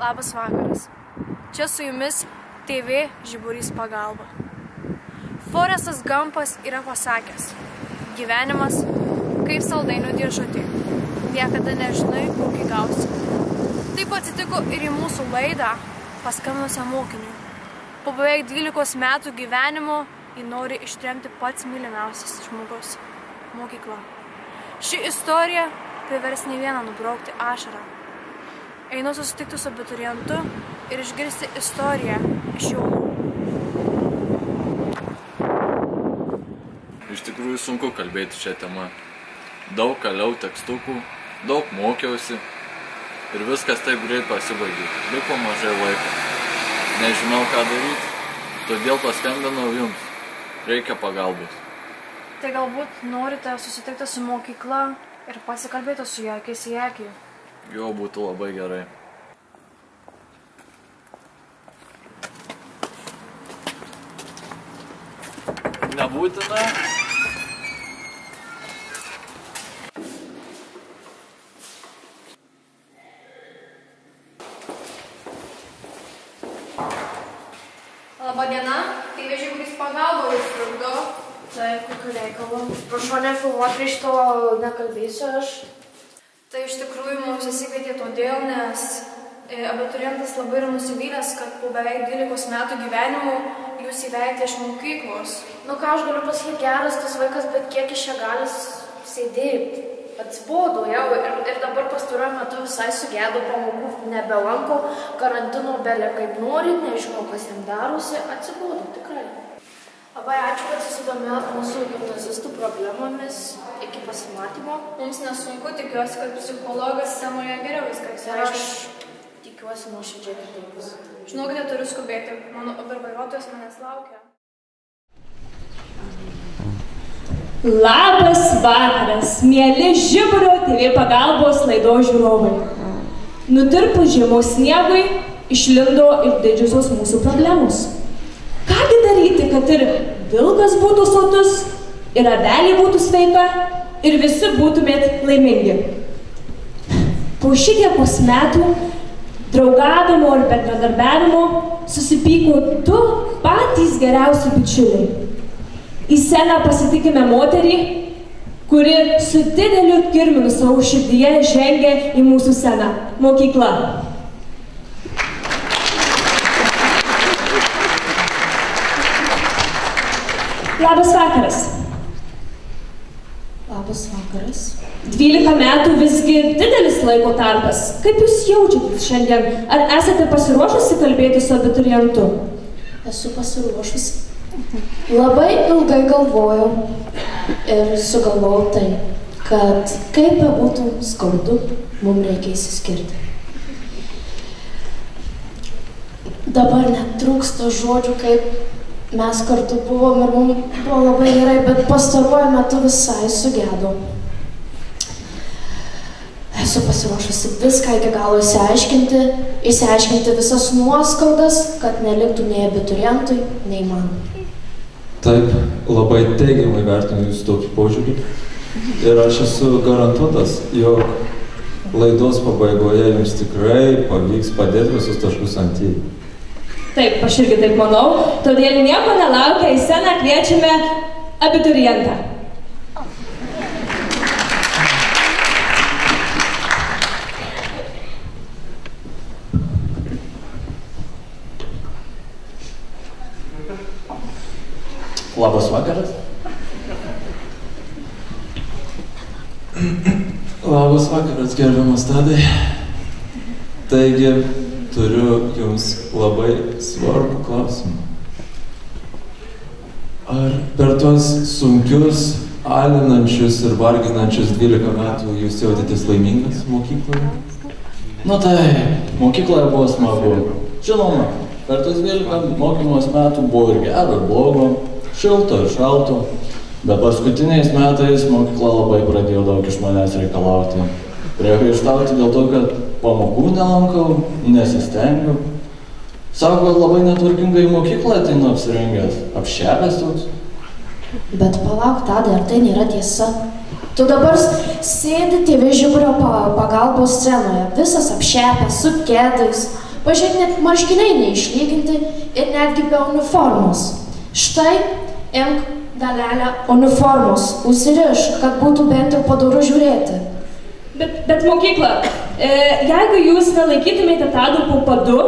Labas vakaras. Čia su jumis TV Žiburys pagalba. Forestas Gampas yra pasakęs: gyvenimas kaip saldainių dėžutė. Niekada nežinai, kokį gausi. Taip atsitiko ir į mūsų laidą paskambinusiam mokiniui. Po beveik 12 metų gyvenimo jį nori ištremti pats mylimiausias žmogus – mokykla. Ši istorija privers ne vieną nubraukti ašarą. Einu susitikti su abiturientu ir išgirsti istoriją iš jo. Iš tikrųjų sunku kalbėti šią temą. Daug kaliau tekstukų, daug mokiausi ir viskas taip greit pasibaigė. Liko mažai laiko. Nežinau, ką daryti, todėl paskambinau jums. Reikia pagalbos. Tai galbūt norite susitikti su mokykla ir pasikalbėti su ją akis į akį? Jo, būtų labai gerai. Nebūtina. Labadiena, TV Žiburys pagalba jūs trukdo. Taip, kokiu reikalu. Prašau nefilmuoti, iš to nekalbėsiu aš. Tai iš tikrųjų mums įsikvietė todėl, nes abiturientas labai yra nusivylęs, kad po beveik 12 metų gyvenimo jūs įveikėte iš mokyklos. Nu ką aš galiu pasakyti, geras tas vaikas, bet kiek iš čia gali sėdėti. Atsibodo jau ir dabar pastaruoju metu visai sugedo, pamokų nebelanko, karantino belė kaip nori, nežinau, kas jam darosi, atsibodo tikrai. Labai ačiū, kad susidomėjot mūsų gimnazistų problemomis. Iki pasimatymo. Mums nesunku, tikiuosi, kad psichologas Semoje geriau viską išsiaiškins. Aš tikiuosi nuoširdžiai, kad taip bus. Žinokite, turiu skubėti. Mano vairuotojas manęs laukia. Labas vakaras, mieli Žiburio TV pagalbos laidos žiūrovai. Nutirpus žiemos sniegui išlindo ir didžiosios mūsų problemos. Kągi daryti, kad ir vilkas būtų sotus, ir avelė būtų sveika, ir visi būtumėt laimingi. Po šitiekos metų draugavimo ir bendradarbiavimo susipyko du patys geriausi bičiuliai. Į sceną pasitikime moterį, kuri su dideliu kirminu savo širdyje žengia į mūsų sceną – mokykla. Labas vakaras. Labas vakaras. 12 metų visgi didelis laiko tarpas. Kaip jūs jaučiatės šiandien? Ar esate pasiruošusi kalbėti su abiturientu? Esu pasiruošusi. Labai ilgai galvojau ir sugalvojau tai, kad kaip bebūtų skaudu, mums reikia įsiskirti. Dabar net trūksta žodžių, kaip mes kartu buvom ir mums buvo labai gerai, bet pastaruoju metu visai sugedau. Esu pasiruošusi viską iki galo išsiaiškinti visas nuoskaudas, kad neliktų nei abiturientui, nei man. Taip, labai teigiamai vertinu jūsų tokį požiūrį ir aš esu garantuotas, jog laidos pabaigoje jums tikrai pavyks padėti visus taškus ant į. Taip, aš irgi taip manau, todėl nieko nelaukia, į sceną kviečiame abiturientą. Labas vakaras. Labas vakaras, gerbiamas Tadai. Taigi, turiu jums labai svarbų klausimą. Ar per tuos sunkius, alinančius ir varginančius 12 metų jūs jautėtės laimingas mokykloje? Nu tai, mokykloje buvo smagu. Žinoma, per tuos 12 mokymos metų buvo ir gero, ir blogo, šilto ir šalto, bet paskutiniais metais mokykla labai pradėjo daug iš manęs reikalauti. Priekaištauti dėl to, kad pamokų nelankau, nesistengiu. Sako, kad labai netvarkingai į mokyklą ateinu apsirengęs, apšepęs toks. Bet palauk, Tadai, ar tai nėra tiesa? Tu dabar sėdi TV Žiburio pagalbos scenoje, visas apšepęs, su kedais, Pažiūrėk, net marškiniai neišlyginti ir netgi be uniformos. Štai, imk dalelę uniformos, užsirišk, kad būtų bent jau padoru žiūrėti. Bet mokykla, jeigu jūs nelaikytumėte Tado po padu,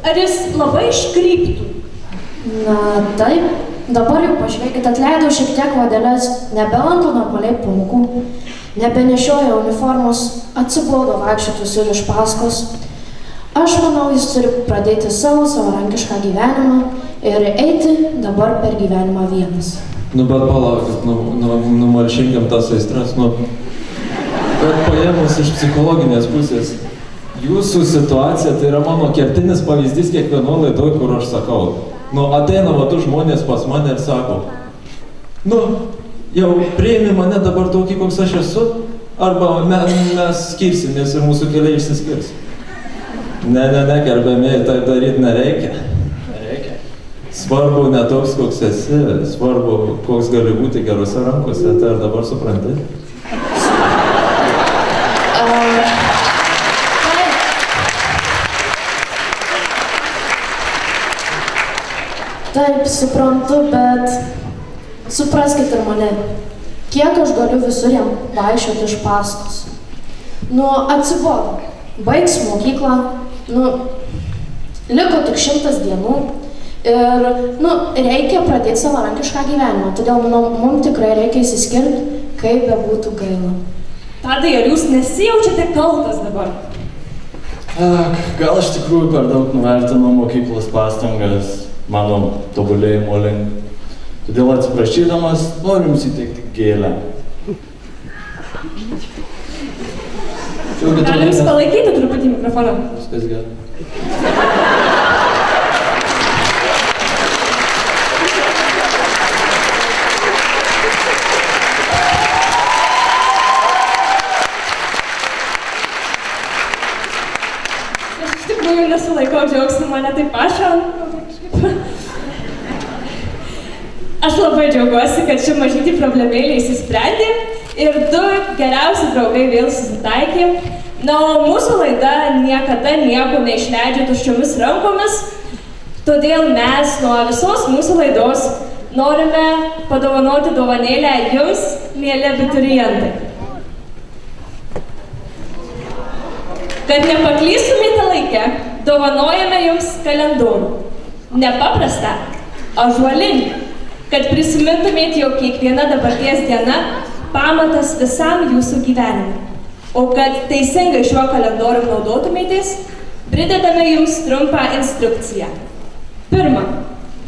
ar jis labai iškryptų? Na taip, dabar jau pažiūrėkit, atleidau šiek tiek vadeles, nebelanko normaliai pamokų, nebenešioja uniformos, atsibodo vaikščiotus ir iš paskos. Aš manau, jis turi pradėti savo savarankišką gyvenimą ir eiti dabar per gyvenimą vienas. Nu, bet palaukit, numalšinkim tas aistras, bet paėmus iš psichologinės pusės, jūsų situacija tai yra mano kertinis pavyzdys kiekvieno laidoj, kur aš sakau. Ateina du žmonės pas mane ir sako, jau priimi mane dabar tokį, koks aš esu, arba mes skirsimės ir mūsų keliai išsiskirs. Ne, gerbėmiai, taip daryti nereikia. Svarbu ne toks, koks esi, svarbu, koks gali būti gerose rankose, tai ar dabar supranti? Taip, suprantu, bet supraskite ir mane, kiek aš galiu visur jam vaikščioti iš paskos. Atsibodo, baigs mokyklą, liko tik 100 dienų ir, reikia pradėti savarankišką gyvenimą, todėl, mums tikrai reikia įsiskirti, kaip bebūtų gaila. Tadai, ar jūs nesijaučiate kaltas dabar? Gal iš tikrųjų per daug nuvertinu mokyklos pastangas mano tobulėjimo link. Todėl atsiprašydamas, noriu jums įteikti gėlę. Galim jums palaikyti truputį mikrofoną? Viskas gerai. Aš iš tikrųjų nesulaikau džiaugsmų, mane taip ašo. Aš labai džiaugiuosi, kad ši mažytė problemėlė įsisprendė ir 2 geriausi draugai vėl susitaikė. O mūsų laida niekada nieko neišleidžia tuščiomis rankomis, todėl mes nuo visos mūsų laidos norime padovanoti dovanėlę jums, mieli abiturientai. Kad nepaklystumėte laike, dovanojame jums kalendorių. Nepaprastą, ąžuolinį, kad prisimintumėte, jog kiekviena dabarties diena pamatas visam jūsų gyvenimui. O kad teisingai šiuo kalendoriu naudotumėtės, pridedame jums trumpą instrukciją. Pirma,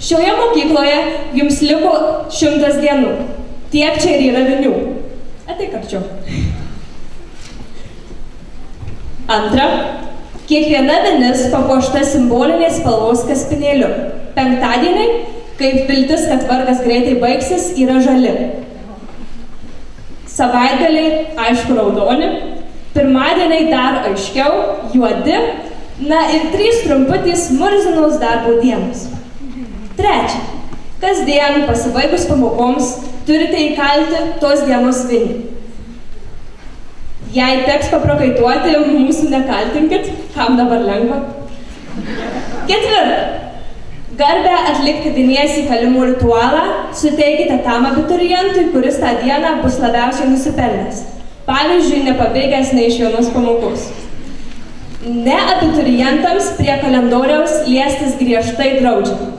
šioje mokykloje jums liko 100 dienų. Tiek čia ir yra vinių. Ateik arčiau. Antra, kiekviena vinis papuošta simbolinės spalvos kaspinėliu. Penktadieniai, kaip viltis, kad vargas greitai baigsis, yra žali. Savaitgaliai, aišku, raudoni. Pirmadieniai dar aiškiau, juodi. Ir 3 trumputės murzinos darbo dienos. Trečia, kasdien pasibaigus pamokoms turite įkalti tos dienos vinį. Jei teks paprakaituoti, mūsų nekaltinkit, kam dabar lengva. Ketvirta, garbę atlikti vinies įkalimo ritualą suteikite tam abiturientui, kuris tą dieną bus labiausiai nusipelnęs. Pavyzdžiui, nepabėgęs ne iš vienos pamokos. Ne abiturientams prie kalendoriaus liestis griežtai draudžiama.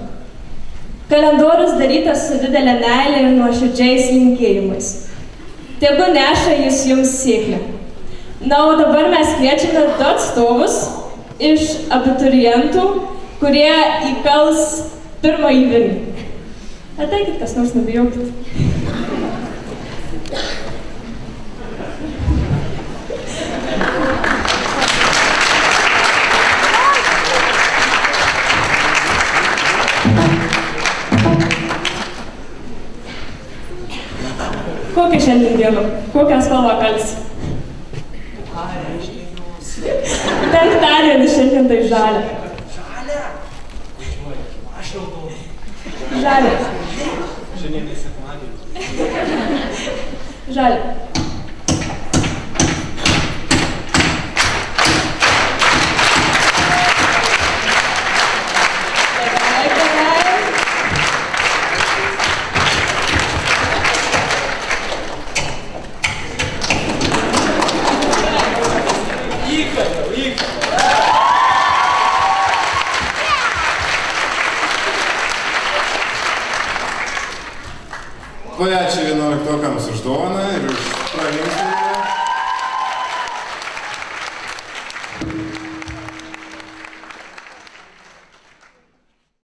Kalendorius darytas su didelė meilė ir nuoširdžiais linkėjimais. Tegu neša jis jums sėkmę. O dabar mes kviečiame 2 atstovus iš abiturientų, kurie įkals pirmąjį vinį. Ateikit, kas nors, nebijokit. Kokią šiandien dieną? Kokią spalvą kalsi? Penktadienį šiandien tai žalia. Žalia? Aš jau galvoju. Žalia. Šiandien tai sekmadienis. Žalia. Labai ačiū 11-okams už dovaną ir už pralinksmą.